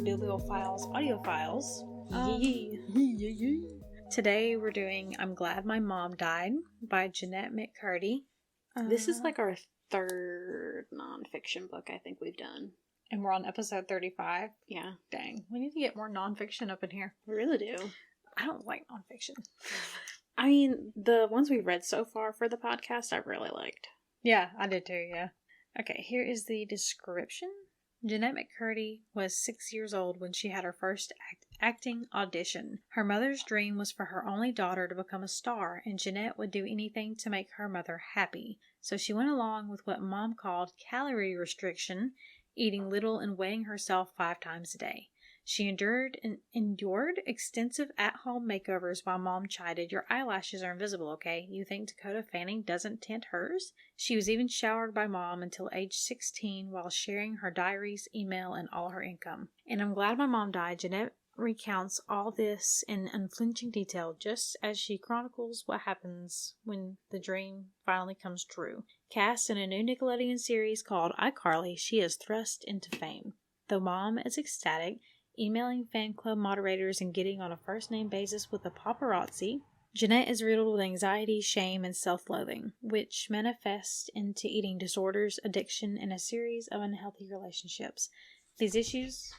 Bibliophiles audio files. Yeah. Today we're doing I'm Glad My Mom Died by Jennette McCurdy. This is like our third nonfiction book I think we've done. And we're on episode 35. Yeah. Dang, we need to get more nonfiction up in here. We really do. I don't like nonfiction. I mean, the ones we've read so far for the podcast I've really liked. Yeah, I did too, yeah. Okay, here is the description. Jennette McCurdy was 6 years old when she had her first acting audition. Her mother's dream was for her only daughter to become a star, and Jennette would do anything to make her mother happy. So she went along with what Mom called calorie restriction, eating little and weighing herself 5 times a day. She endured extensive at-home makeovers while Mom chided, "Your eyelashes are invisible, okay? You think Dakota Fanning doesn't tint hers?" She was even showered by Mom until age 16 while sharing her diaries, email, and all her income. And I'm Glad My Mom Died, Jennette recounts all this in unflinching detail, just as she chronicles what happens when the dream finally comes true. Cast in a new Nickelodeon series called iCarly, she is thrust into fame. Though Mom is ecstatic, emailing fan club moderators and getting on a first-name basis with the paparazzi, Jennette is riddled with anxiety, shame, and self-loathing, which manifest into eating disorders, addiction, and a series of unhealthy relationships. These issues...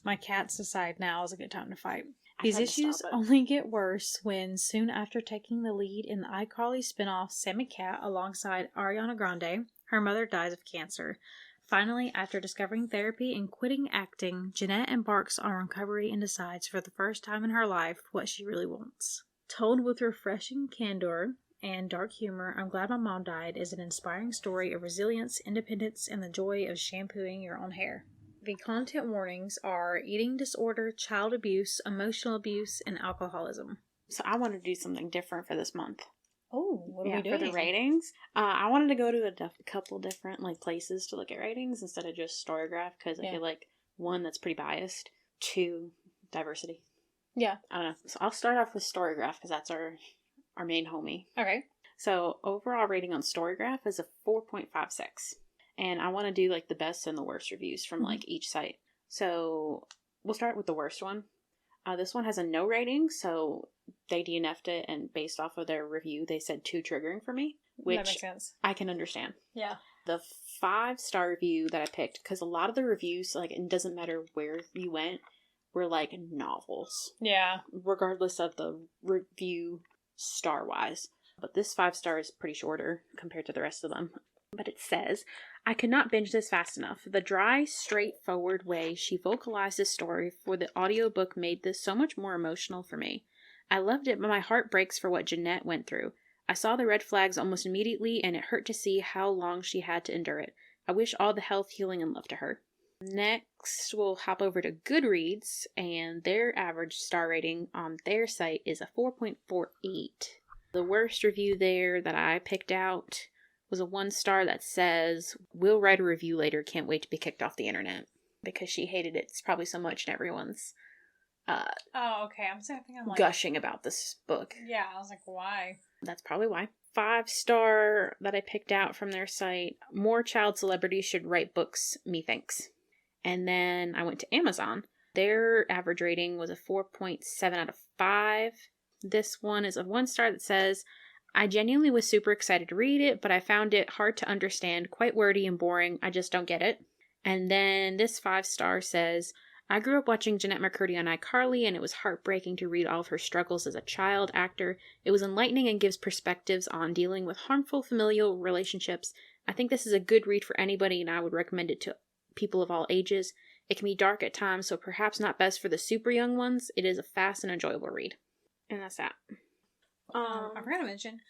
My cats decide now is a good time to fight. These issues only get worse when, soon after taking the lead in the iCarly spinoff Sammy Cat alongside Ariana Grande, her mother dies of cancer. Finally, after discovering therapy and quitting acting, Jennette embarks on recovery and decides for the first time in her life what she really wants. Told with refreshing candor and dark humor, I'm Glad My Mom Died is an inspiring story of resilience, independence, and the joy of shampooing your own hair. The content warnings are eating disorder, child abuse, emotional abuse, and alcoholism. So I want to do something different for this month. Oh, what are we doing? For the ratings. I wanted to go to a couple different places to look at ratings instead of just Storygraph because I feel like, one, that's pretty biased. 2, diversity. Yeah. I don't know. So I'll start off with Storygraph because that's our main homie. Okay. So overall rating on Storygraph is a 4.56. And I want to do the best and the worst reviews from each site. So we'll start with the worst one. This one has a no rating, so they DNF'd it, and based off of their review, they said too triggering for me, which that makes sense. I can understand. Yeah. The 5-star review that I picked, because a lot of the reviews, it doesn't matter where you went, were novels. Yeah. Regardless of the review star-wise. But this 5-star is pretty shorter compared to the rest of them. But it says, I could not binge this fast enough. The dry, straightforward way she vocalized this story for the audiobook made this so much more emotional for me. I loved it, but my heart breaks for what Jennette went through. I saw the red flags almost immediately, and it hurt to see how long she had to endure it. I wish all the health, healing, and love to her. Next, we'll hop over to Goodreads, and their average star rating on their site is a 4.48. The worst review there that I picked out was a 1-star that says, "Will write a review later, can't wait to be kicked off the internet." Because she hated it. It's probably so much and everyone's oh, okay. I'm gushing about this book. Yeah, I was like, why? That's probably why. 5-star that I picked out from their site, more child celebrities should write books, methinks. And then I went to Amazon. Their average rating was a 4.7 out of 5. This one is a 1-star that says, I genuinely was super excited to read it, but I found it hard to understand, quite wordy and boring. I just don't get it. And then this 5-star says, I grew up watching Jennette McCurdy on iCarly, and it was heartbreaking to read all of her struggles as a child actor. It was enlightening and gives perspectives on dealing with harmful familial relationships. I think this is a good read for anybody, and I would recommend it to people of all ages. It can be dark at times, so perhaps not best for the super young ones. It is a fast and enjoyable read. And that's that. I forgot to mention,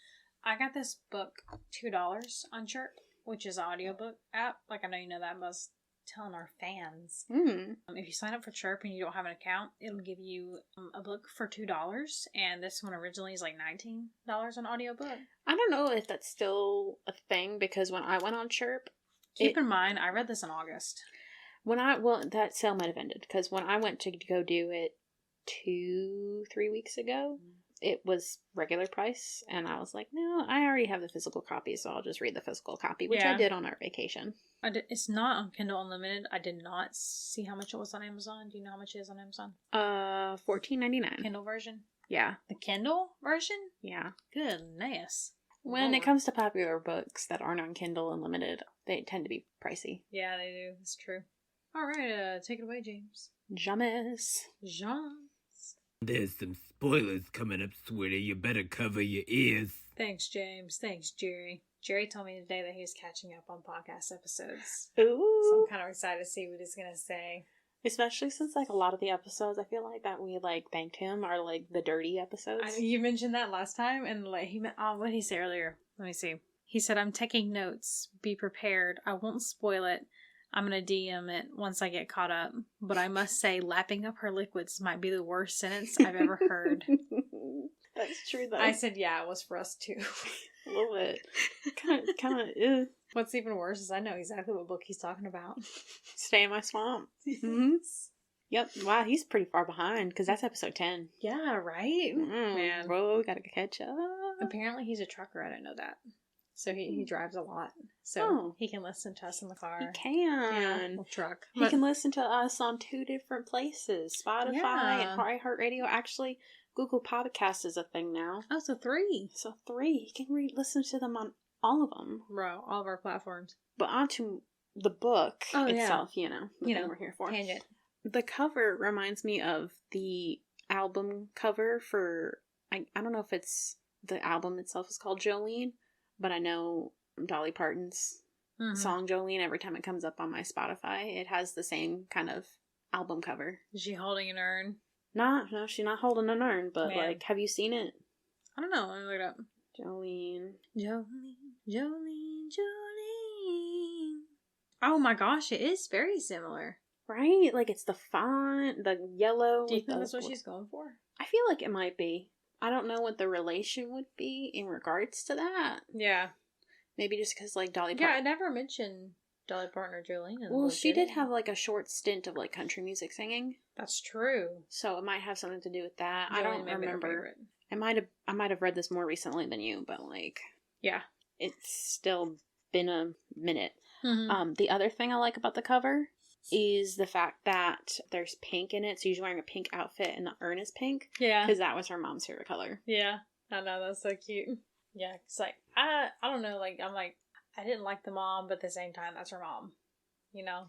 I got this book $2 on Chirp, which is an audiobook app. I know you know that, but I was telling our fans. If you sign up for Chirp and you don't have an account, it'll give you a book for $2, and this one originally is $19 on audiobook. I don't know if that's still a thing, because when I went on Chirp... Keep in mind, I read this in August. That sale might have ended, because when I went to go do it 2-3 weeks ago, it was regular price, and I was like, no, I already have the physical copy, so I'll just read the physical copy, which I did on our vacation. It's not on Kindle Unlimited. I did not see how much it was on Amazon. Do you know how much it is on Amazon? $14.99. Kindle version? Yeah. The Kindle version? Yeah. Goodness. When it comes to popular books that aren't on Kindle Unlimited, they tend to be pricey. Yeah, they do. It's true. All right, take it away, James. James. There's some spoilers coming up, sweetie. You better cover your ears. Thanks, James. Thanks, Jerry. Jerry told me today that he was catching up on podcast episodes. Ooh. So I'm kind of excited to see what he's going to say. Especially since, like, a lot of the episodes, I feel like that we, like, thanked him are, like, the dirty episodes. You mentioned that last time, and, like, what did he say earlier? Let me see. He said, I'm taking notes. Be prepared. I won't spoil it. I'm going to DM it once I get caught up. But I must say, lapping up her liquids might be the worst sentence I've ever heard. That's true, though. I said, yeah, it was for us, too. A little bit. Kind of. What's even worse is I know exactly what book he's talking about. Stay in My Swamp. Mm-hmm. Yep. Wow, he's pretty far behind, because that's episode 10. Yeah, right? Man. Whoa, we gotta catch up. Apparently he's a trucker. I didn't know that. So he drives a lot. So he can listen to us in the car. He can. Yeah, truck. He can listen to us on 2 different places. Spotify and iHeartRadio. Actually, Google Podcast is a thing now. Oh, so 3. So 3. He can listen to them on all of them. Bro, all of our platforms. But onto the book itself, you know we're here for. Tangent. The cover reminds me of the album cover for, I don't know if it's, the album itself is called Jolene, but I know Dolly Parton's song Jolene, every time it comes up on my Spotify, it has the same kind of album cover. Is she holding an urn? No, she's not holding an urn, but like, have you seen it? I don't know, let me look it up. Jolene. Oh my gosh, it is very similar. Right? Like, it's the font, the yellow. Do you think that's what she's going for? I feel like it might be. I don't know what the relation would be in regards to that. Yeah. Maybe just because, like, Dolly Parton. Yeah, I never mentioned Dolly Parton or Jolene. Well, she did have, like, a short stint of, like, country music singing. That's true. So it might have something to do with that. Jolene, I don't remember. I might have read this more recently than you, but, like... Yeah. It's still been a minute. Mm-hmm. The other thing I like about the cover is the fact that there's pink in it. So she's wearing a pink outfit and the urn is pink. Yeah. Because that was her mom's favorite color. Yeah. I know, that's so cute. Yeah, it's like, I don't know, like, I'm like, I didn't like the mom, but at the same time, that's her mom. You know?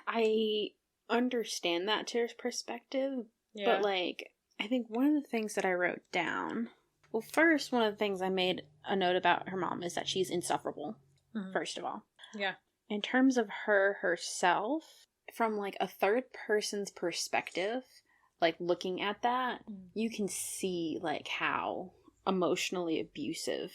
I understand that to her perspective. Yeah. But, like, I think one of the things that I wrote down... Well, first, one of the things I made a note about her mom is that she's insufferable, first of all. Yeah. In terms of her herself, from, like, a third person's perspective, like, looking at that, you can see, like, how emotionally abusive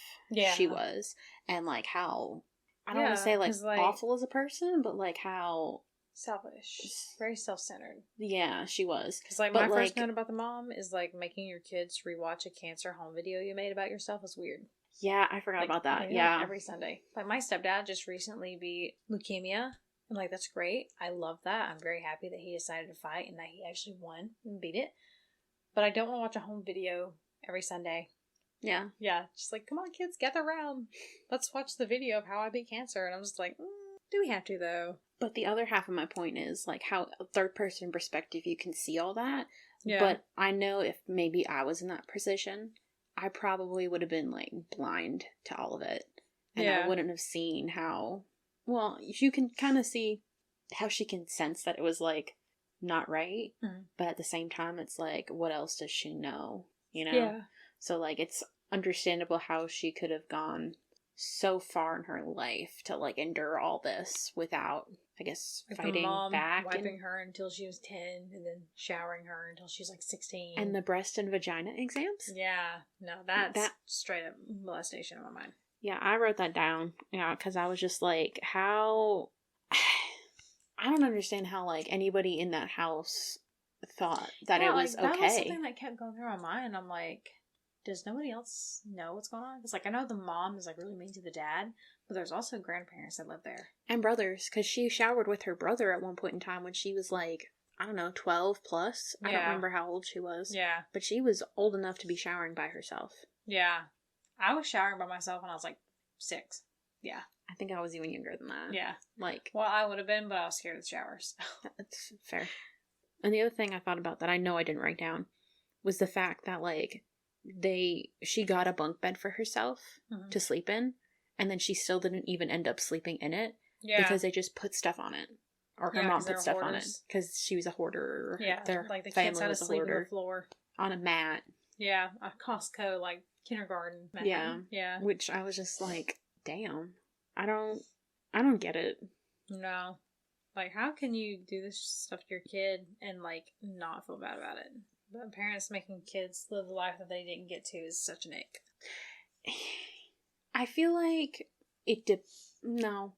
she was. And, like, how, I don't want to say, like, awful as a person, but, like, how... selfish. Very self-centered. Yeah, she was. Because, like, my first note about the mom is, like, making your kids rewatch a cancer home video you made about yourself is weird. Yeah, I forgot about that. Yeah. Like, every Sunday. Like, my stepdad just recently beat leukemia. And, like, that's great. I love that. I'm very happy that he decided to fight and that he actually won and beat it. But I don't want to watch a home video every Sunday. Yeah. Yeah. Just like, come on, kids, gather around. Let's watch the video of how I beat cancer. And I'm just like, do we have to, though? But the other half of my point is, like, how third person perspective you can see all that. Yeah. But I know if maybe I was in that position, I probably would have been, like, blind to all of it. And I wouldn't have seen how... Well, you can kind of see how she can sense that it was, like, not right. But at the same time, it's like, what else does she know? You know? Yeah. So, like, it's understandable how she could have gone so far in her life to, like, endure all this without, I guess, like fighting mom back. Wiping her until she was 10 and then showering her until she was, like, 16. And the breast and vagina exams? Yeah. No, that's straight up molestation in my mind. Yeah, I wrote that down. Yeah, because I was just like, how... I don't understand how, like, anybody in that house thought that it was okay. That was something that kept going through my mind. I'm like, does nobody else know what's going on? Because, like, I know the mom is, like, really mean to the dad, but there's also grandparents that live there. And brothers, because she showered with her brother at one point in time when she was, like, I don't know, 12 plus. I don't Yeah. remember how old she was. Yeah. But she was old enough to be showering by herself. Yeah. I was showering by myself when I was like 6. Yeah. I think I was even younger than that. Yeah. Like. Well, I would have been, but I was scared of the showers. That's fair. And the other thing I thought about that I know I didn't write down was the fact that, like, she got a bunk bed for herself to sleep in, and then she still didn't even end up sleeping in it. Yeah. Because they just put stuff on it. Or her mom put stuff on it. Because she was a hoarder. Yeah. Their like the family kids had to was a sleep on hoarder. the floor. On a mat. Yeah. A Costco, like, kindergarten mat. Yeah. Yeah. Which I was just like, damn. I don't get it. No. Like, how can you do this stuff to your kid and, like, not feel bad about it? But parents making kids live the life that they didn't get to is such an ick. I feel like no.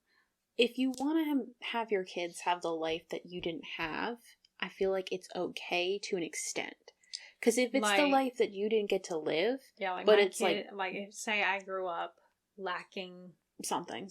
If you want to have your kids have the life that you didn't have, I feel like it's okay to an extent. Because if it's like, the life that you didn't get to live, yeah, like but my it's kid, like if, say I grew up lacking something,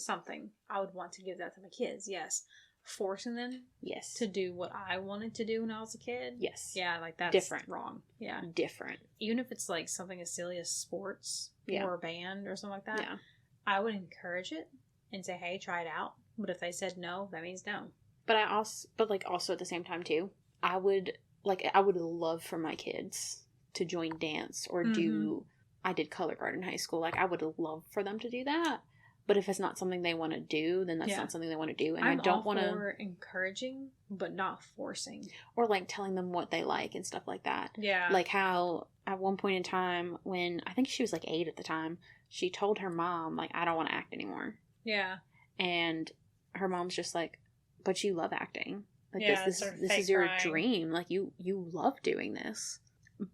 I would want to give that to my kids. Yes, forcing them, yes, to do what I wanted to do when I was a kid. Yes, yeah, like that's different, wrong. Yeah, different. Even if it's like something as silly as sports or a band or something like that, I would encourage it and say, "Hey, try it out." But if they said no, that means no. But also at the same time too, I would love for my kids to join dance or do. I did color guard in high school. Like, I would love for them to do that. But if it's not something they want to do, then that's not something they want to do. And I don't want to. For encouraging, but not forcing. Or like telling them what they like and stuff like that. Yeah. Like how at one point in time, when I think she was like 8 at the time, she told her mom, like, I don't want to act anymore. Yeah. And her mom's just like, but you love acting. Like, this is your dream. Like, you love doing this.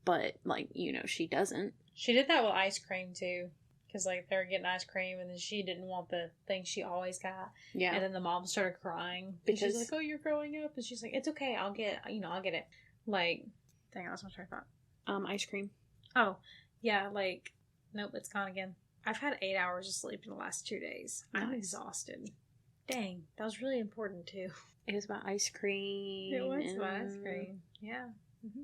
But, like, she doesn't. She did that with ice cream, too. Because, like, they were getting ice cream, and then she didn't want the thing she always got. Yeah. And then the mom started crying. Because she's like, oh, you're growing up. And she's like, it's okay. I'll get it. Like, dang, I was trying to thought. Ice cream. Oh, yeah, like, nope, it's gone again. I've had 8 hours of sleep in the last 2 days. Nice. I'm exhausted. Dang, that was really important, too. It was about ice cream. It was about ice cream. Yeah. Mm-hmm.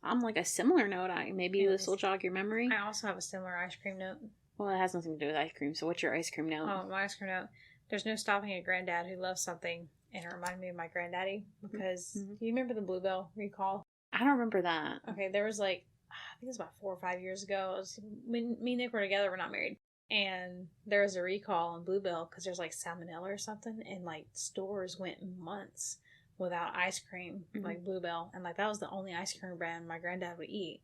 I'm like a similar note. Maybe this will jog your memory. I also have a similar ice cream note. Well, it has nothing to do with ice cream, so what's your ice cream note? Oh, my ice cream note. There's no stopping a granddad who loves something, and it reminded me of my granddaddy, because, do you remember the Bluebell recall? I don't remember that. Okay, there was like, I think it was about 4 or 5 years ago. When me and Nick were together, we're not married. And there was a recall on Bluebell because there's like salmonella or something, and like stores went months without ice cream, like Bluebell, and like that was the only ice cream brand my granddad would eat.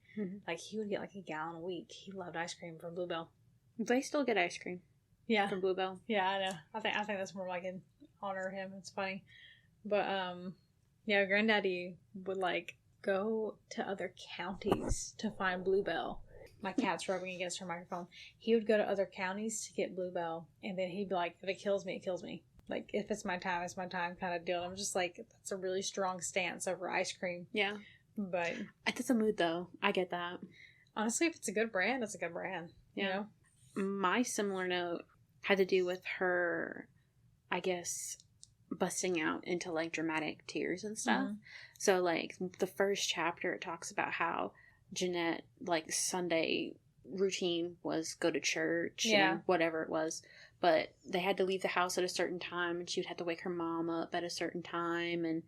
Like, he would get like a gallon a week. He loved ice cream from Bluebell. They still get ice cream. Yeah, from Bluebell. Yeah, I know. I think that's more like in honor of him. It's funny, but yeah, Granddaddy would like go to other counties to find Bluebell. My cat's rubbing against her microphone. He would go to other counties to get Bluebell, and then he'd be like, if it kills me, it kills me. Like, if it's my time, it's my time kind of deal. I'm just like, that's a really strong stance over ice cream. Yeah. But it's a mood, though. I get that. Honestly, if it's a good brand, it's a good brand. Yeah. You know? My similar note had to do with her, I guess, busting out into, like, dramatic tears and stuff. So, like, the first chapter, it talks about how Jennette, like, Sunday routine was go to church and whatever it was, but they had to leave the house at a certain time, and she would have to wake her mom up at a certain time and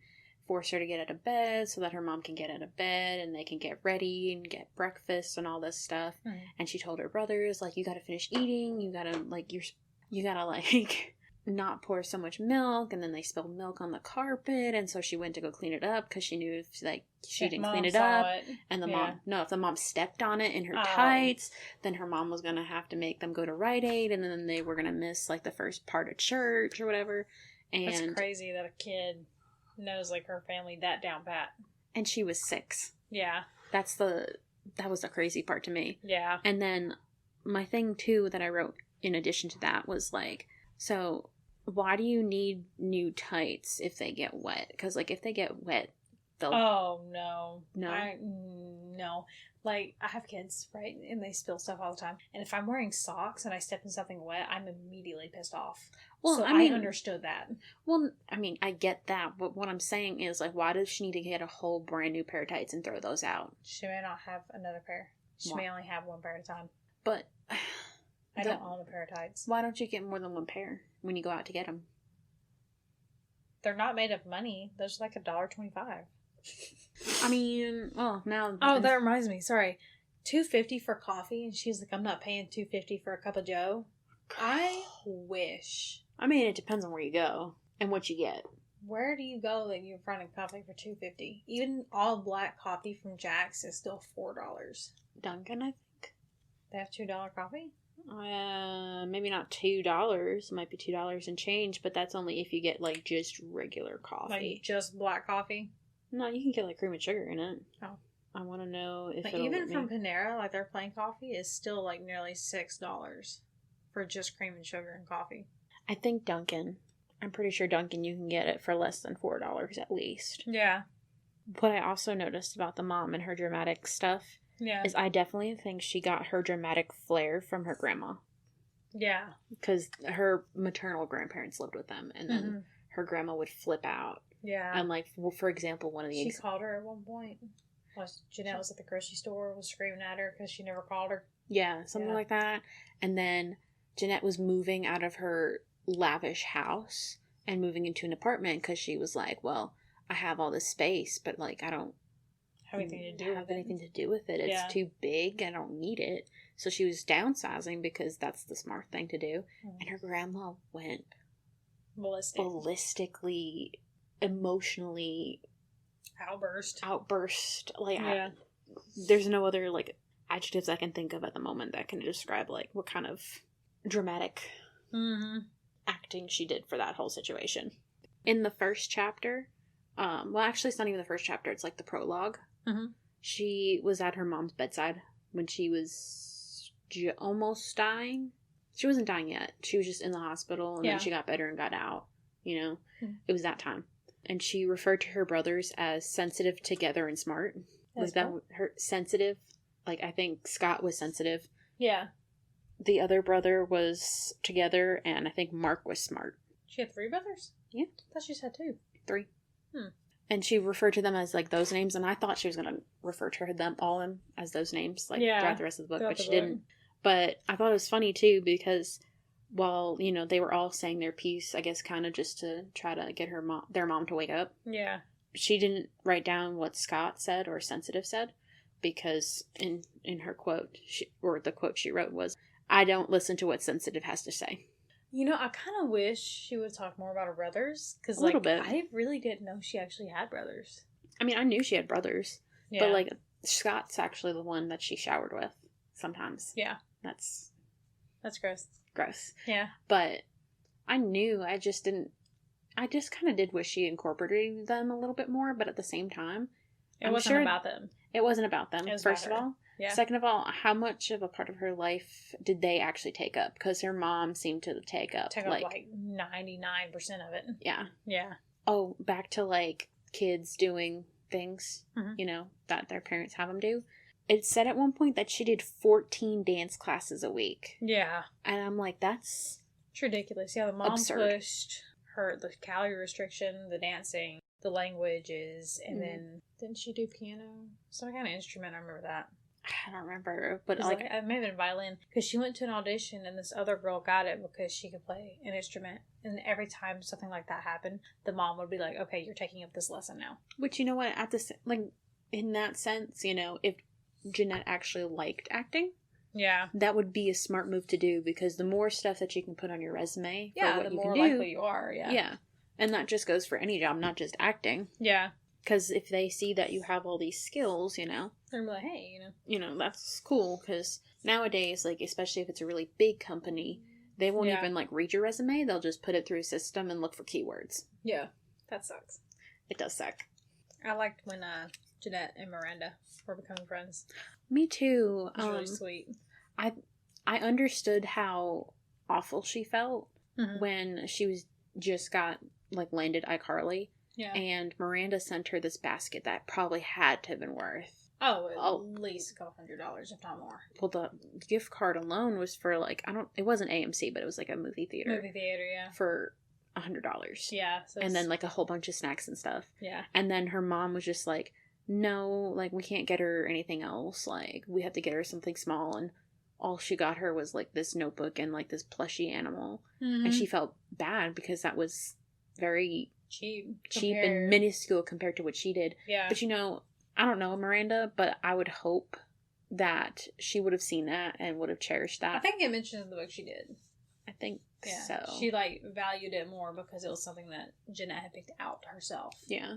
force her to get out of bed so that her mom can get out of bed and they can get ready and get breakfast and all this stuff. And she told her brothers, like, you gotta finish eating, you gotta like not pour so much milk, and then they spilled milk on the carpet, and so she went to go clean it up because she knew if she didn't clean it up, and if the mom stepped on it in her tights, then her mom was gonna have to make them go to Rite Aid, and then they were gonna miss like the first part of church or whatever. And that's crazy that a kid knows like her family that down pat. And she was 6. Yeah, that was the crazy part to me. Yeah. And then my thing too that I wrote in addition to that was like, so why do you need new tights if they get wet? Because, like, if they get wet, they'll... Oh, no. No? No. Like, I have kids, right? And they spill stuff all the time. And if I'm wearing socks and I step in something wet, I'm immediately pissed off. Well, so I mean, I understood that. Well, I mean, I get that, but what I'm saying is, like, why does she need to get a whole brand new pair of tights and throw those out? She may not have another pair. She may only have one pair at a time. But I don't own a pair of tights. Why don't you get more than one pair when you go out to get them? They're not made of money. They're just like $1.25. I mean, well, now. Oh, that reminds me. Sorry, $2.50 for coffee, and she's like, "I'm not paying $2.50 for a cup of Joe." I wish. I mean, it depends on where you go and what you get. Where do you go that you're finding coffee for $2.50? Even all black coffee from Jack's is still $4. Dunkin', I think. They have $2 coffee? Maybe not $2. It might be $2 and change, but that's only if you get, like, just regular coffee. Like, just black coffee? No, you can get, like, cream and sugar in it. Oh. I want to know if like, even from Panera, like, their plain coffee is still, like, nearly $6 for just cream and sugar and coffee. I think Dunkin'. I'm pretty sure Dunkin' you can get it for less than $4 at least. Yeah. What I also noticed about the mom and her dramatic stuff is I definitely think she got her dramatic flair from her grandma. Yeah. Because her maternal grandparents lived with them, and then her grandma would flip out. Yeah. And, like, well, for example, one of the... She called her at one point. Jennette was at the grocery store, was screaming at her because she never called her. Yeah, something like that. And then Jennette was moving out of her lavish house and moving into an apartment because she was like, well, I have all this space, but, like, I don't have anything to do with it. It's too big. I don't need it. So she was downsizing because that's the smart thing to do. And her grandma went ballistically, emotionally outburst. Like, there's no other, like, adjectives I can think of at the moment that can describe, like, what kind of dramatic acting she did for that whole situation. In the first chapter, well, actually, it's not even the first chapter. It's, like, the prologue. She was at her mom's bedside when she was almost dying. She wasn't dying yet. She was just in the hospital, and then she got better and got out. You know? It was that time. And she referred to her brothers as sensitive, together, and smart. Was that her sensitive? Like, I think Scott was sensitive. Yeah. The other brother was together, and I think Mark was smart. She had 3 brothers? Yeah. I thought she just had 2. 3. And she referred to them as, like, those names, and I thought she was going to refer to them all as those names, like, throughout the rest of the book, but she didn't. But I thought it was funny, too, because while, you know, they were all saying their piece, I guess, kind of just to try to get their mom to wake up. Yeah. She didn't write down what Scott said or Sensitive said, because in her quote, the quote she wrote was, I don't listen to what Sensitive has to say. You know, I kind of wish she would talk more about her brothers. Because, a little bit. I really didn't know she actually had brothers. I mean, I knew she had brothers. Yeah. But, like, Scott's actually the one that she showered with sometimes. Yeah. That's gross. Gross. Yeah. But I knew, I just kind of did wish she incorporated them a little bit more, but at the same time... It wasn't about them. It wasn't about them, first of all. Yeah. Second of all, how much of a part of her life did they actually take up? Because her mom seemed to take up, like 99% of it. Yeah. Yeah. Oh, back to, like, kids doing things, you know, that their parents have them do. It said at one point that she did 14 dance classes a week. Yeah. And I'm like, it's ridiculous. Yeah, the mom absurd. Pushed the calorie restriction, the dancing, the languages, and then didn't she do piano? Some kind of instrument, I remember that. I don't remember, but like it may have been violin, because she went to an audition and this other girl got it because she could play an instrument, and every time something like that happened, the mom would be like, okay, you're taking up this lesson now. Which, you know what, in that sense, you know, if Jennette actually liked acting, that would be a smart move to do, because the more stuff that you can put on your resume for what the you more can do, likely you are. Yeah, and that just goes for any job, not just acting. Yeah. Because if they see that you have all these skills, you know... They're like, hey, You know, that's cool, because nowadays, like, especially if it's a really big company, they won't even, like, read your resume. They'll just put it through a system and look for keywords. Yeah, that sucks. It does suck. I liked when Jennette and Miranda were becoming friends. Me too. It was really sweet. I understood how awful she felt when she landed iCarly. Yeah. And Miranda sent her this basket that probably had to have been worth Oh, at least $200, if not more. Well, the gift card alone was for like, it wasn't AMC, but it was like a movie theater. Movie theater, yeah. For $100. Yeah. So and then like a whole bunch of snacks and stuff. Yeah. And then her mom was just like, no, like we can't get her anything else. Like we have to get her something small. And all she got her was like this notebook and like this plushy animal. Mm-hmm. And she felt bad because that was very cheap compared. And minuscule compared to what she did. Yeah. But I don't know Miranda, but I would hope that she would have seen that and would have cherished that. I think it mentioned in the book she did. I think so. She like valued it more because it was something that Jennette had picked out herself. Yeah.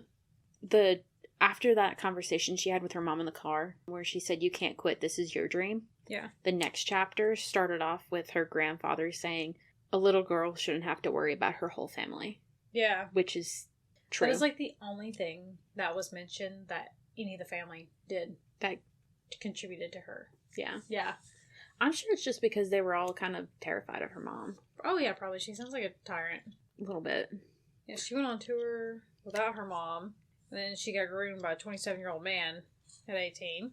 After that conversation she had with her mom in the car, where she said, "You can't quit, this is your dream." Yeah. The next chapter started off with her grandfather saying, "A little girl shouldn't have to worry about her whole family." Yeah. Which is true. That was like the only thing that was mentioned that any of the family did that contributed to her. Yeah. Yeah. I'm sure it's just because they were all kind of terrified of her mom. Oh, yeah, probably. She sounds like a tyrant. A little bit. Yeah, she went on tour without her mom. And then she got groomed by a 27-year-old man at 18.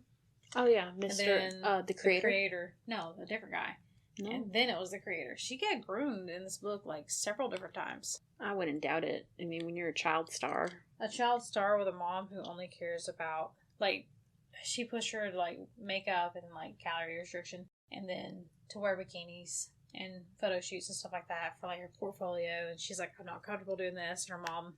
Oh, yeah. The creator. No, the different guy. No. And then it was the creator. She got groomed in this book like several different times. I wouldn't doubt it. I mean, when you're a child star. A child star with a mom who only cares about, like, she pushed her to, like, makeup and, like, calorie restriction. And then to wear bikinis and photo shoots and stuff like that for, like, her portfolio. And she's like, I'm not comfortable doing this. And her mom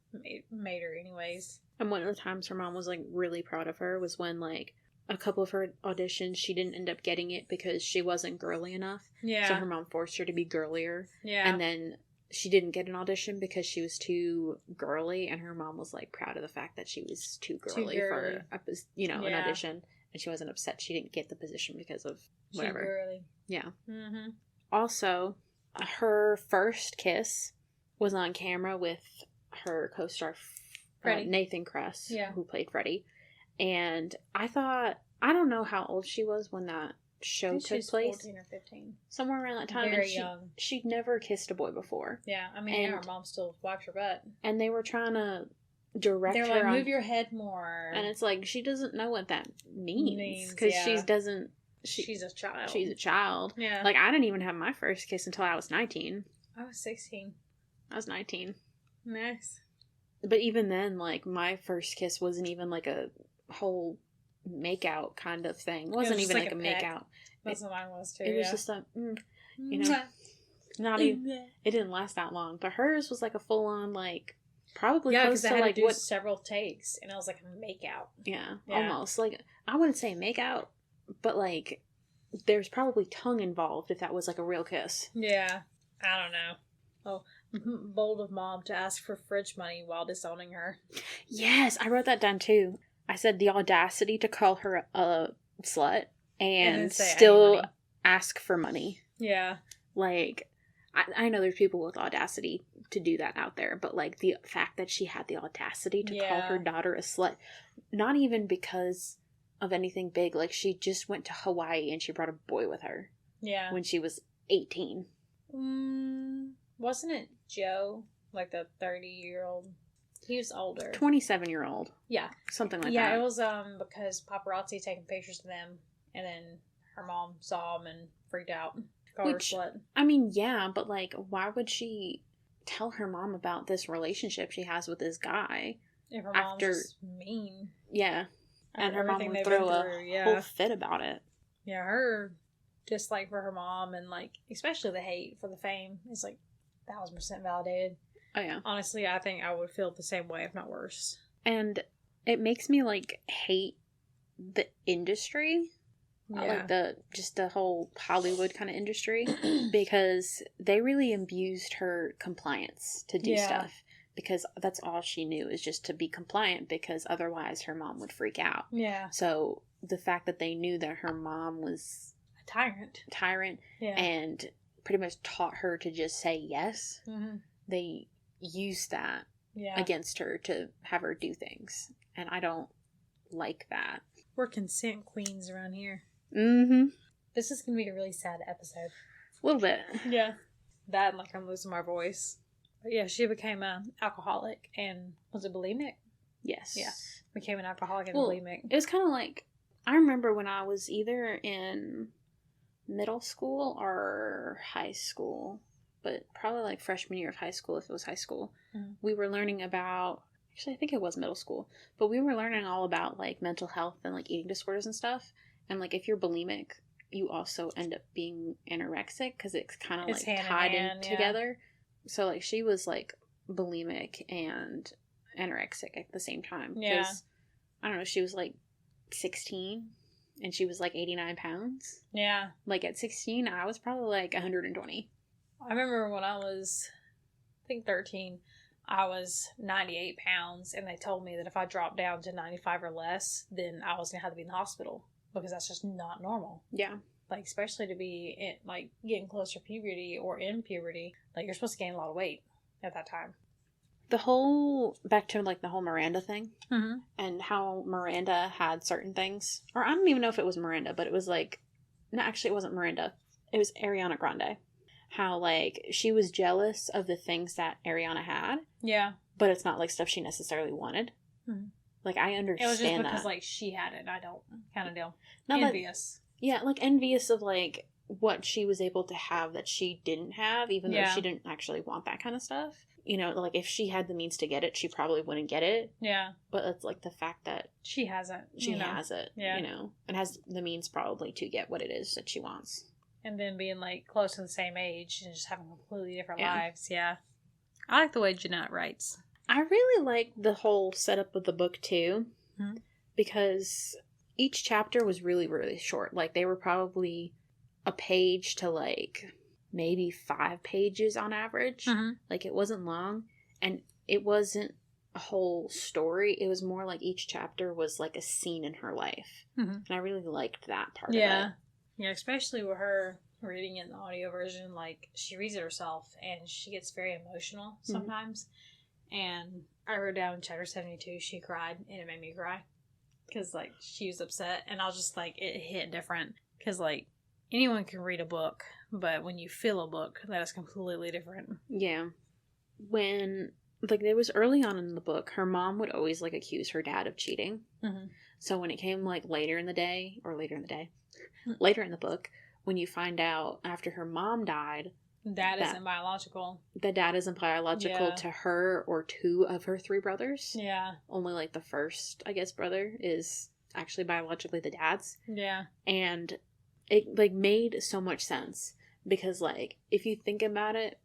made her anyways. And one of the times her mom was, like, really proud of her was when, like, a couple of her auditions, she didn't end up getting it because she wasn't girly enough. Yeah. So her mom forced her to be girlier. Yeah. And then she didn't get an audition because she was too girly. And her mom was, like, proud of the fact that she was too girly. For, an audition. And she wasn't upset she didn't get the position because of whatever. Too girly. Yeah. Mm-hmm. Also, her first kiss was on camera with her co-star Nathan Kress, who played Freddie. And I don't know how old she was when that show took place. 14 or 15. Somewhere around that time. Very young. She'd never kissed a boy before. Yeah, I mean, her mom still wiped her butt. And they were trying to direct her. They're like, move your head more. And it's like, she doesn't know what that means. Because she's a child. She's a child. Yeah. Like, I didn't even have my first kiss until I was 19. I was 16. I was 19. Nice. But even then, like, my first kiss wasn't even like a whole make-out kind of thing. It wasn't even like a make-out. That's what mine was too. It was just a, not even, it didn't last that long. But hers was like a full-on, like, probably close to I had like to do several takes, and it was like a make-out. Yeah, almost. Like, I wouldn't say make-out, but like, there's probably tongue involved if that was like a real kiss. Yeah. I don't know. Oh, bold of mom to ask for fridge money while disowning her. Yes, I wrote that down too. I said the audacity to call her a slut and still ask for money. Yeah. Like, I know there's people with audacity to do that out there, but like the fact that she had the audacity to call her daughter a slut, not even because of anything big. Like, she just went to Hawaii and she brought a boy with her. Yeah. When she was 18. Wasn't it Joe? Like the 30-year-old? He was older. 27-year-old. Yeah. Something like that. Yeah, it was because paparazzi taking pictures of them, and then her mom saw them and freaked out. I mean, yeah, but like, why would she tell her mom about this relationship she has with this guy? If her mom's just mean. Yeah. And her mom would throw a whole fit about it. Yeah, her dislike for her mom and, like, especially the hate for the fame is, like, 1,000% validated. Oh, yeah. Honestly, I think I would feel the same way, if not worse. And it makes me, like, hate the industry. Yeah. Like, the whole Hollywood kind of industry. Because they really abused her compliance to do stuff. Because that's all she knew, is just to be compliant, because otherwise her mom would freak out. Yeah. So the fact that they knew that her mom was a tyrant, and pretty much taught her to just say yes, they used that against her to have her do things. And I don't like that. We're consent queens around here. Mm-hmm. This is going to be a really sad episode. A little bit. Yeah. That and, like, I'm losing my voice. But yeah, she became an alcoholic and, was it bulimic? Yes. Yeah. Became an alcoholic and bulimic. It was kind of like, I remember when I was either in middle school or high school, but probably like freshman year of high school if it was high school, we were learning about, actually I think it was middle school, but we were learning all about like mental health and like eating disorders and stuff. And like if you're bulimic, you also end up being anorexic because it's kind of like tied in together. So like she was like bulimic and anorexic at the same time. Yeah. I don't know, she was like 16 and she was like 89 pounds. Yeah. Like at 16, I was probably like 120. I remember when I was, I think 13, I was 98 pounds, and they told me that if I dropped down to 95 or less, then I was going to have to be in the hospital, because that's just not normal. Yeah. Like, especially to be, like, getting closer to puberty or in puberty. Like, you're supposed to gain a lot of weight at that time. Back to, like, the whole Miranda thing, and how Miranda had certain things, or I don't even know if it was Miranda, but it was, like, no, actually, it wasn't Miranda. It was Ariana Grande. How, like, she was jealous of the things that Ariana had. Yeah. But it's not, like, stuff she necessarily wanted. Mm-hmm. Like, I understand that. It was just because, like, she had it. I don't kind of deal. Envious. Like, envious of, like, what she was able to have that she didn't have, even though she didn't actually want that kind of stuff. You know, like, if she had the means to get it, she probably wouldn't get it. Yeah. But it's, like, the fact that she has it. She has it, you know, and has the means probably to get what it is that she wants. And then being, like, close to the same age and just having completely different lives. Yeah. I like the way Jennette writes. I really like the whole setup of the book, too. Mm-hmm. Because each chapter was really, really short. Like, they were probably a page to, like, maybe 5 pages on average. Mm-hmm. Like, it wasn't long. And it wasn't a whole story. It was more like each chapter was, like, a scene in her life. Mm-hmm. And I really liked that part of it. Yeah, especially with her reading it in the audio version. Like, she reads it herself, and she gets very emotional sometimes. Mm-hmm. And I wrote down in chapter 72, she cried, and it made me cry. Because, like, she was upset, and I was just, like, it hit different. Because, like, anyone can read a book, but when you feel a book, that is completely different. Yeah. When, like, it was early on in the book, her mom would always, like, accuse her dad of cheating. Mm-hmm. So when it came, like, later in the book, when you find out after her mom died, that isn't biological. The dad isn't biological to her or 2 of her 3 brothers. Yeah. Only, like, the first, I guess, brother is actually biologically the dad's. Yeah. And it, like, made so much sense. Because, like, if you think about it,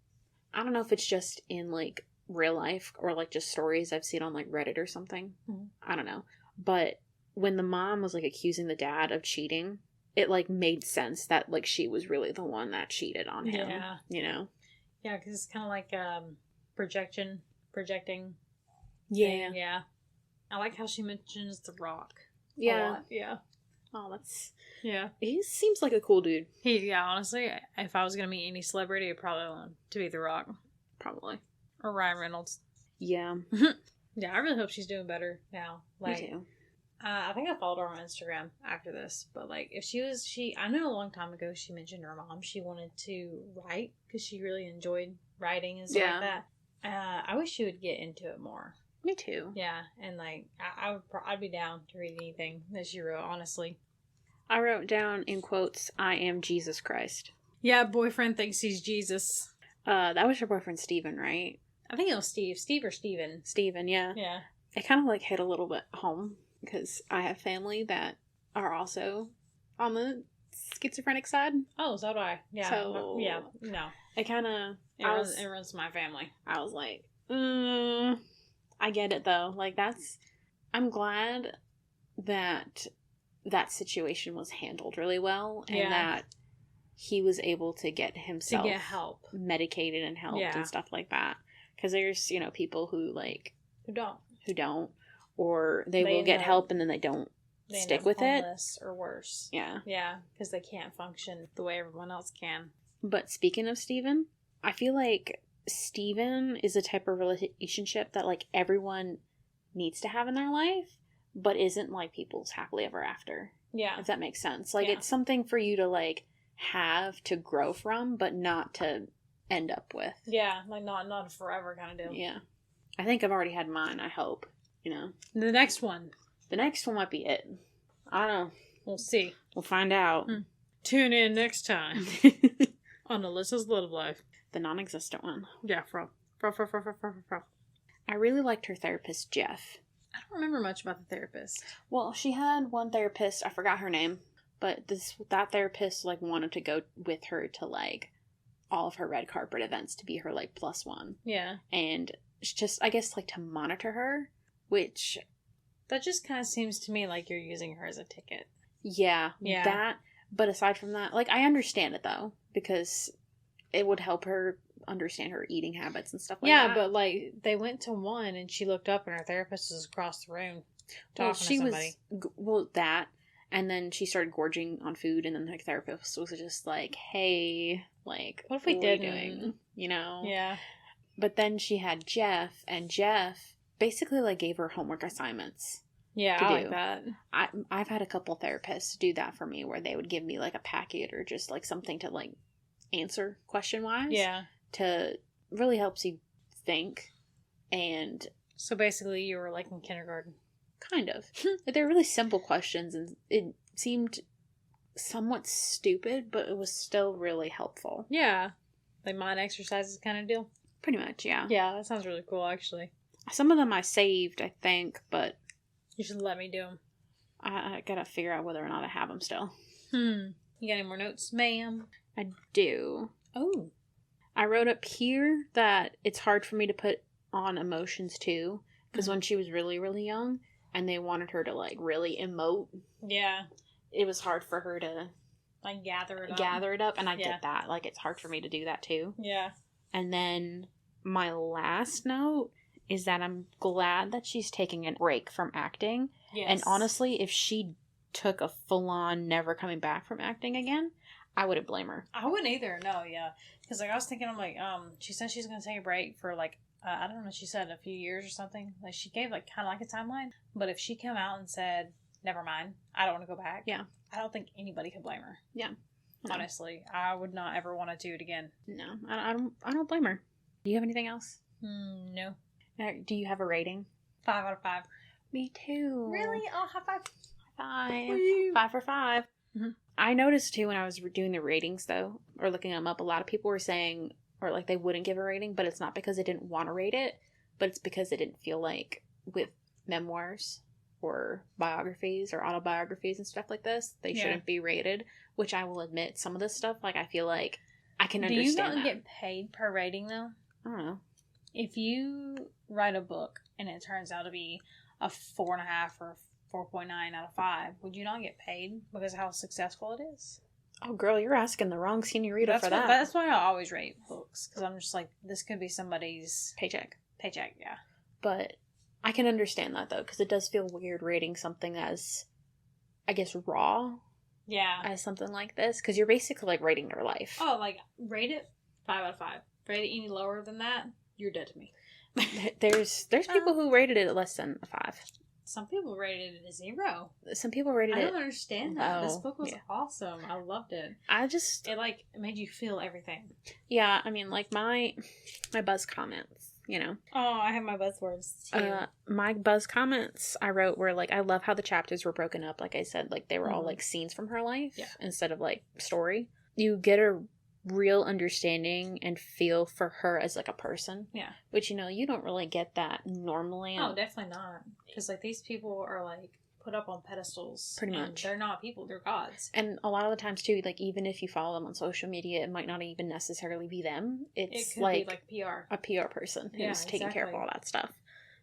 I don't know if it's just in, like, real life or, like, just stories I've seen on, like, Reddit or something. Mm-hmm. I don't know. But when the mom was, like, accusing the dad of cheating, it, like, made sense that, like, she was really the one that cheated on him. Yeah. You know? Yeah, because it's kind of like projecting. Yeah. Thing. Yeah. I like how she mentions The Rock. Yeah. A lot. Yeah. Oh, that's... Yeah. He seems like a cool dude. Yeah, honestly, if I was going to meet any celebrity, it'd probably want to be The Rock. Probably. Or Ryan Reynolds. Yeah. Yeah, I really hope she's doing better now. Like, me too. I think I followed her on Instagram after this, but, like, if I know a long time ago she mentioned her mom, she wanted to write, because she really enjoyed writing and stuff like that. I wish she would get into it more. Me too. Yeah, and, like, I'd be down to read anything that she wrote, honestly. I wrote down in quotes, "I am Jesus Christ." Yeah, boyfriend thinks he's Jesus. That was your boyfriend Steven, right? I think it was Steve. Steve or Steven? Steven, yeah. Yeah. It kind of, like, hit a little bit home. Because I have family that are also on the schizophrenic side. Oh, so do I. Yeah. So, yeah, no. It kind of... It runs my family. I was like, I get it, though. Like, I'm glad that situation was handled really well. And that he was able to get himself... To get help. Medicated and helped and stuff like that. Because there's, you know, people who, like... Who don't. Or they will get help and then they don't stick with it. Or worse. Yeah. Yeah, because they can't function the way everyone else can. But speaking of Steven, I feel like Steven is a type of relationship that, like, everyone needs to have in their life, but isn't, like, people's happily ever after. Yeah. If that makes sense. Like, it's something for you to, like, have to grow from, but not to end up with. Yeah, like, not a forever kind of deal. Yeah. I think I've already had mine, I hope. You know, the next one might be it. I don't know. We'll see. We'll find out. Tune in next time on Alyssa's Love Life. The non-existent one. Yeah, fro. I really liked her therapist, Jeff. I don't remember much about the therapist. Well, she had one therapist, I forgot her name, but that therapist, like, wanted to go with her to, like, all of her red carpet events to be her, like, plus one. Yeah. And just, I guess, like, to monitor her, which... That just kind of seems to me like you're using her as a ticket. Yeah. That, but aside from that, like, I understand it, though, because it would help her understand her eating habits and stuff like that. Yeah, but, like, they went to one, and she looked up, and her therapist was across the room talking to somebody. That, and then she started gorging on food, and then the therapist was just like, hey, like, what if we did doing? You know? Yeah. But then she had Jeff, and Jeff basically, like, gave her homework assignments. Yeah, I like that. I've had a couple therapists do that for me, where they would give me, like, a packet or just, like, something to, like, answer question-wise. Yeah. To really helps you think. And so basically you were, like, in kindergarten. Kind of. They're really simple questions, and it seemed somewhat stupid, but it was still really helpful. Yeah. Like mind exercises kind of deal? Pretty much, yeah. Yeah, that sounds really cool, actually. Some of them I saved, I think, but... You should let me do them. I gotta figure out whether or not I have them still. You got any more notes, ma'am? I do. Oh. I wrote up here that it's hard for me to put on emotions, too. Because when she was really, really young, and they wanted her to, like, really emote. Yeah. It was hard for her to... Like, gather it up. And I get that. Like, it's hard for me to do that, too. Yeah. And then my last note is that I'm glad that she's taking a break from acting. Yes. And honestly, if she took a full-on never coming back from acting again, I wouldn't blame her. I wouldn't either, no, yeah. Because, like, I was thinking, I'm like, she said she's going to take a break for, like, I don't know, she said a few years or something. Like, she gave, like, kind of like a timeline. But if she came out and said, never mind, I don't want to go back. Yeah. I don't think anybody could blame her. Yeah. No. Honestly. I would not ever want to do it again. No, I don't blame her. Do you have anything else? No. Do you have a rating? 5 out of 5. Me too. Really? Oh, high five. 5. Woo. 5 for 5. Mm-hmm. I noticed too when I was doing the ratings though, or looking them up, a lot of people were saying, or like they wouldn't give a rating, but it's not because they didn't want to rate it, but it's because they didn't feel like with memoirs or biographies or autobiographies and stuff like this, they shouldn't be rated, which I will admit, some of this stuff, like I feel like I can understand. Do you not get paid per rating though? I don't know. If you write a book and it turns out to be a 4.5 or 4.9 out of 5, would you not get paid because of how successful it is? Oh, girl, you're asking the wrong senorita for that. That's why I always rate books, because I'm just like, this could be somebody's paycheck, yeah. But I can understand that, though, because it does feel weird rating something as, I guess, raw. Yeah. As something like this, because you're basically, like, rating their life. Oh, like, rate it 5 out of 5. Rate it any lower than that, you're dead to me. There's people who rated it less than a 5. Some people rated it a 0. Some people rated it... I don't understand that. This book was yeah. awesome. I loved it. It like made you feel everything. Yeah, I mean, like my buzz comments, you know. Oh, I have my buzzwords too. My buzz comments I wrote were like, I love how the chapters were broken up. Like I said, like they were all like scenes from her life instead of like story. You get a real understanding and feel for her as like a person, which, you know, you don't really get that normally. Oh, definitely not, because like these people are like put up on pedestals, pretty much. They're not people, they're gods. And a lot of the times too, like even if you follow them on social media, it might not even necessarily be them. It could be like PR, a PR person who's taking care of all that stuff.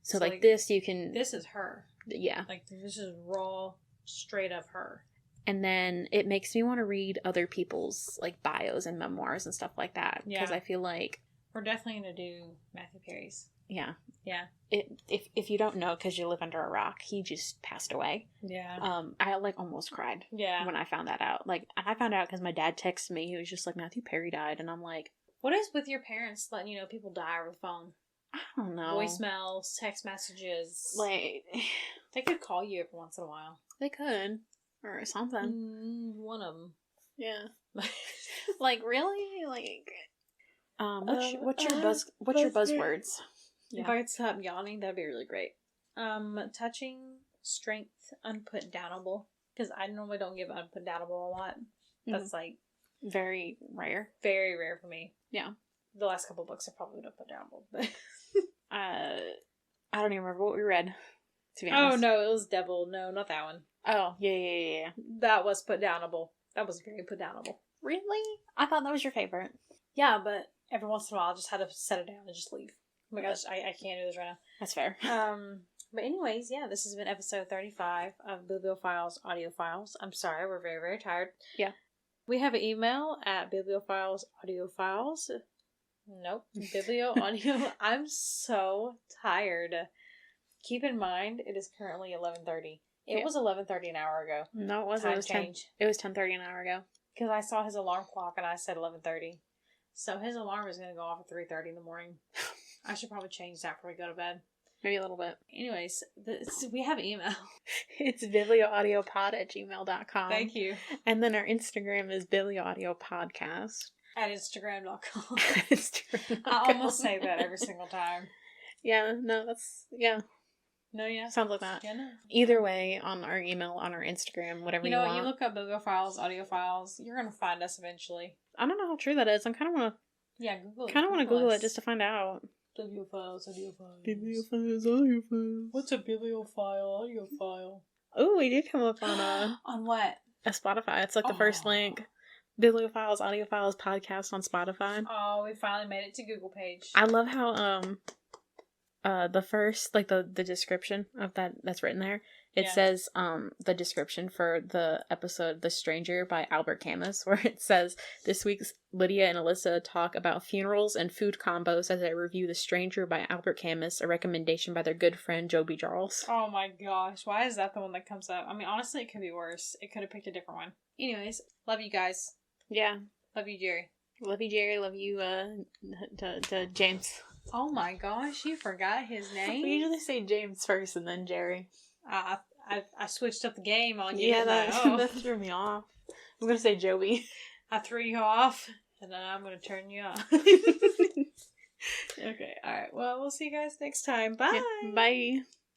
So like this, you can, this is her, like this is raw, straight up her. And then it makes me want to read other people's, like, bios and memoirs and stuff like that. Because I feel like... We're definitely going to do Matthew Perry's. Yeah. Yeah. If you don't know, because you live under a rock, he just passed away. Yeah. I, like, almost cried. Yeah. When I found that out. Like, I found out because my dad texted me. He was just like, Matthew Perry died. And I'm like... What is with your parents letting, you know, people die over the phone? I don't know. Voicemails, text messages. Like... They could call you every once in a while. They could. Or something. One of them. Yeah. Like, really? Like, what's your buzzwords? Yeah. If I could stop yawning, that'd be really great. Touching, strength, unputdownable. Because I normally don't give unputdownable a lot. That's like very rare. Very rare for me. Yeah. The last couple books are probably unputdownable. But I don't even remember what we read, to be honest. Oh, no, it was Devil. No, not that one. Oh, yeah. That was putdownable. That was very putdownable. Really? I thought that was your favorite. Yeah, but every once in a while I just had to set it down and just leave. Oh my gosh, I can't do this right now. That's fair. But anyways, yeah, this has been episode 35 of Bibliophiles Audio Files. I'm sorry, we're very, very tired. Yeah. We have an email at bibliophilesaudiophiles. Nope. Biblioaudio. I'm so tired. Keep in mind, it is currently 11:30. It was 11:30 an hour ago. No, it wasn't. It was 10:30 an hour ago. Because I saw his alarm clock and I said 11:30. So his alarm is going to go off at 3:30 in the morning. I should probably change that before we go to bed. Maybe a little bit. Anyways, we have email. It's biblioaudiopod@gmail.com. Thank you. And then our Instagram is biblioaudiopodcast. At Instagram.com. Instagram.com. I almost say that every single time. Yeah, no, that's, yeah. No, yeah. Sounds like that. Yeah, no. Either way, on our email, on our Instagram, whatever you want. You look up Bibliophiles, Audio Files, you're going to find us eventually. I don't know how true that is. I kind of want to... Yeah, Google it. Kind of want to Google it just to find out. Bibliophiles, Audio Files. Bibliophiles, Audio Files. What's a bibliophile, audio file? Oh, we did come up on On what? a Spotify. It's like the first link. Bibliophiles, Audio Files podcast on Spotify. Oh, we finally made it to Google page. I love how the first, like, the description of that's written there, it says the description for the episode The Stranger by Albert Camus, where it says, this week's Lydia and Alyssa talk about funerals and food combos as they review The Stranger by Albert Camus, a recommendation by their good friend Joby Jarls. Oh my gosh, why is that the one that comes up? I mean, honestly, it could be worse. It could have picked a different one. Anyways, love you guys. Yeah. Love you, Jerry. Love you, Jerry. Love you, to James. Oh my gosh, you forgot his name? We usually say James first and then Jerry. I switched up the game on you. Yeah, that threw me off. I'm going to say Joby. I threw you off, and then I'm going to turn you off. Okay, alright. Well, we'll see you guys next time. Bye! Yeah, bye!